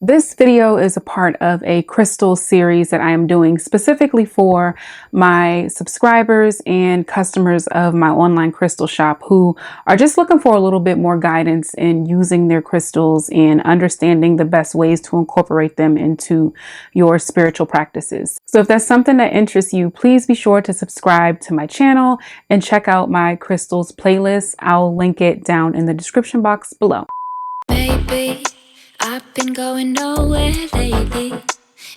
This video is a part of a crystal series that I am doing specifically for my subscribers and customers of my online crystal shop who are just looking for a little bit more guidance in using their crystals and understanding the best ways to incorporate them into your spiritual practices. So if that's something that interests you, please be sure to subscribe to my channel and check out my crystals playlist. I'll link it down in the description box below. Baby, I've been going nowhere lately.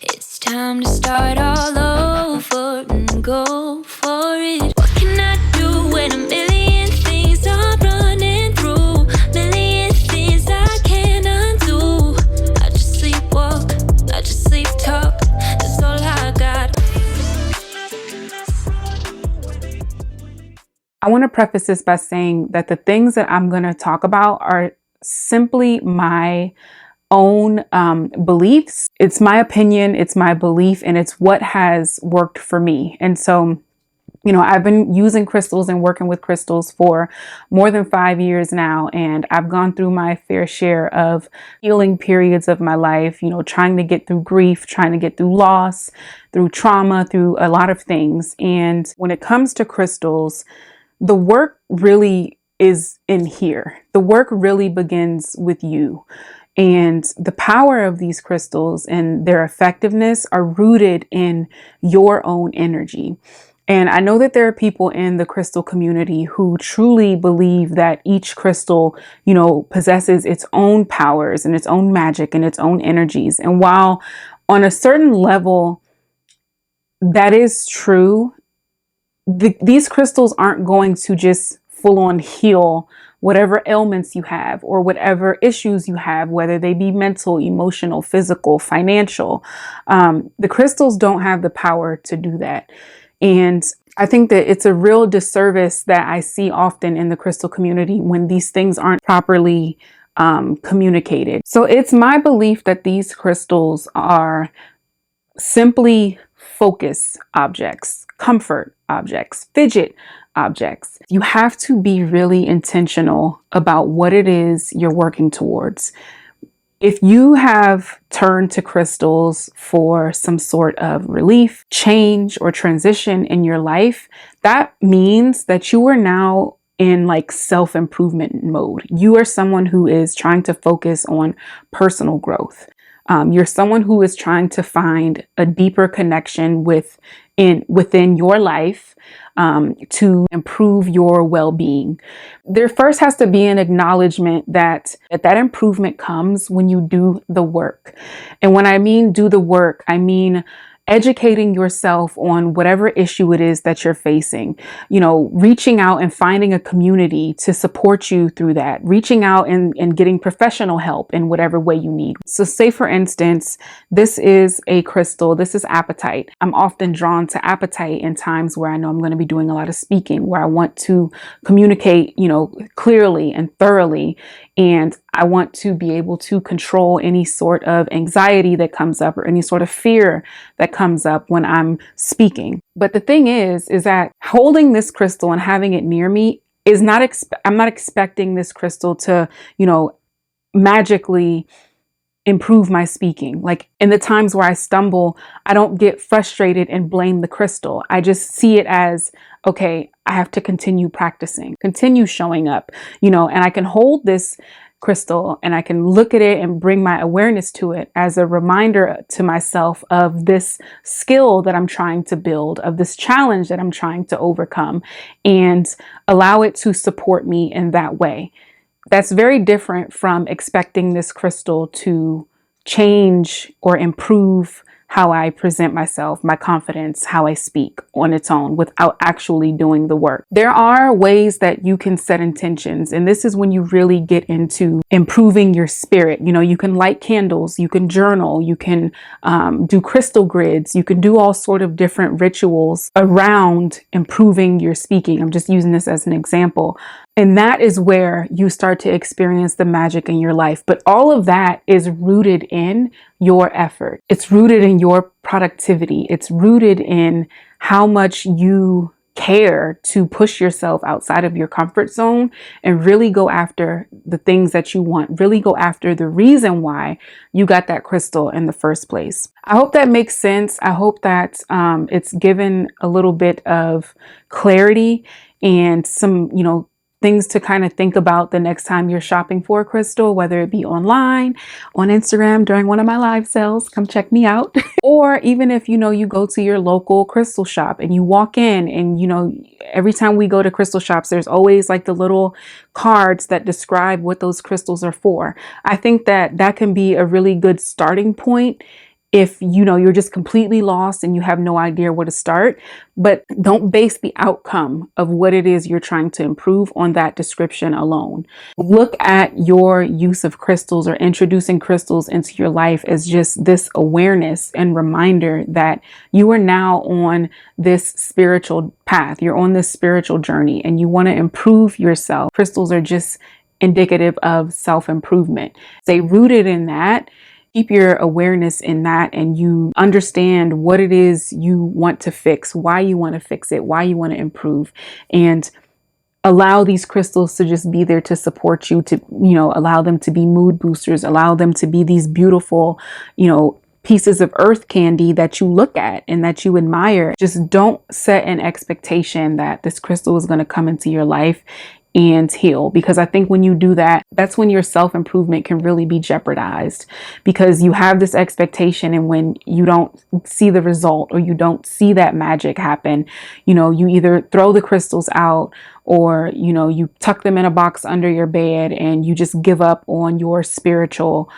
It's time to start all over and go for it. What can I do when a million things are running through? Million things I can't undo. I just sleepwalk, I just sleep talk. That's all I got. I want to preface this by saying that the things that I'm going to talk about are simply my own beliefs. It's my opinion, it's my belief, and it's what has worked for me. And so, I've been using crystals and working with crystals for more than 5 years now, and I've gone through my fair share of healing periods of my life, trying to get through grief, trying to get through loss, through trauma, through a lot of things. And when it comes to crystals, the work really is in here. The work really begins with you. And the power of these crystals and their effectiveness are rooted in your own energy. And I know that there are people in the crystal community who truly believe that each crystal, possesses its own powers and its own magic and its own energies. And while on a certain level that is true, these crystals aren't going to just full on heal whatever ailments you have or whatever issues you have, whether they be mental, emotional, physical, financial. The crystals don't have the power to do that. And I think that it's a real disservice that I see often in the crystal community when these things aren't properly communicated. So it's my belief that these crystals are simply focus objects, comfort objects, fidget objects. You have to be really intentional about what it is you're working towards. If you have turned to crystals for some sort of relief, change, or transition in your life, that means that you are now in self-improvement mode. You are someone who is trying to focus on personal growth. You're someone who is trying to find a deeper connection within your life to improve your well-being. There first has to be an acknowledgement that improvement comes when you do the work. And when I mean do the work, I mean educating yourself on whatever issue it is that you're facing, reaching out and finding a community to support you through that, reaching out and getting professional help in whatever way you need. So say, for instance, this is a crystal, this is apatite. I'm often drawn to apatite in times where I know I'm going to be doing a lot of speaking, where I want to communicate, clearly and thoroughly. And I want to be able to control any sort of anxiety that comes up or any sort of fear that comes up when I'm speaking. But the thing is that holding this crystal and having it near me is not, I'm not expecting this crystal to, magically improve my speaking. Like in the times where I stumble, I don't get frustrated and blame the crystal. I just see it as, okay, I have to continue practicing, continue showing up, and I can hold this crystal and I can look at it and bring my awareness to it as a reminder to myself of this skill that I'm trying to build, of this challenge that I'm trying to overcome, and allow it to support me in that way. That's very different from expecting this crystal to change or improve how I present myself, my confidence, how I speak on its own without actually doing the work. There are ways that you can set intentions, and this is when you really get into improving your spirit. You can light candles, you can journal, you can do crystal grids, you can do all sort of different rituals around improving your speaking. I'm just using this as an example. And that is where you start to experience the magic in your life. But all of that is rooted in your effort. It's rooted in your productivity. It's rooted in how much you care to push yourself outside of your comfort zone and really go after the things that you want, really go after the reason why you got that crystal in the first place. I hope that makes sense. I hope that it's given a little bit of clarity and some, things to kind of think about the next time you're shopping for a crystal, whether it be online, on Instagram during one of my live sales, come check me out. Or even if, you go to your local crystal shop and you walk in and, every time we go to crystal shops, there's always like the little cards that describe what those crystals are for. I think that that can be a really good starting point if you're just completely lost and you have no idea where to start. But don't base the outcome of what it is you're trying to improve on that description alone. Look at your use of crystals or introducing crystals into your life as just this awareness and reminder that you are now on this spiritual path. You're on this spiritual journey and you want to improve yourself. Crystals are just indicative of self-improvement. Stay rooted in that. Keep your awareness in that, and you understand what it is you want to fix, why you want to fix it, why you want to improve, and allow these crystals to just be there to support you, to, allow them to be mood boosters, allow them to be these beautiful, pieces of earth candy that you look at and that you admire. Just don't set an expectation that this crystal is going to come into your life and heal, because I think when you do that, that's when your self-improvement can really be jeopardized, because you have this expectation, and when you don't see the result or you don't see that magic happen, you either throw the crystals out or you tuck them in a box under your bed and you just give up on your spiritual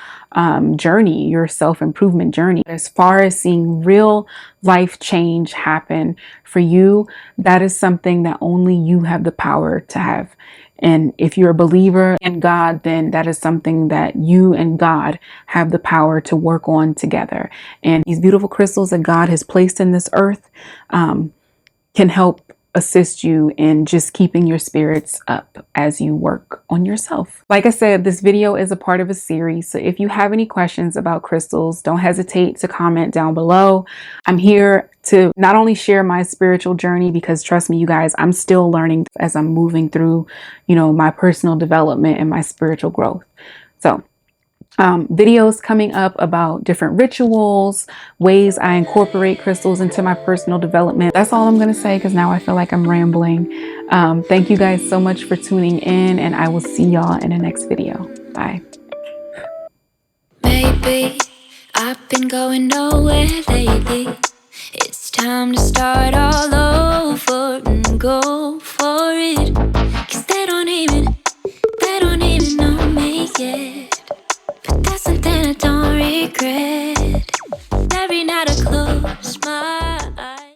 journey, your self-improvement journey. As far as seeing real life change happen for you, that is something that only you have the power to have. And if you're a believer in God, then that is something that you and God have the power to work on together. And these beautiful crystals that God has placed in this earth can help assist you in just keeping your spirits up as you work on yourself. Like I said, this video is a part of a series. So if you have any questions about crystals, don't hesitate to comment down below. I'm here to not only share my spiritual journey, because trust me, you guys, I'm still learning as I'm moving through, my personal development and my spiritual growth. So videos coming up about different rituals, ways I incorporate crystals into my personal development. That's all I'm going to say, because now I feel like I'm rambling. Thank you guys so much for tuning in, and I will see y'all in the next video. Bye. Maybe I've been going nowhere lately. It's time to start all over and go for it. 'Cause they don't even know me yet. But that's something I don't regret. Every night I close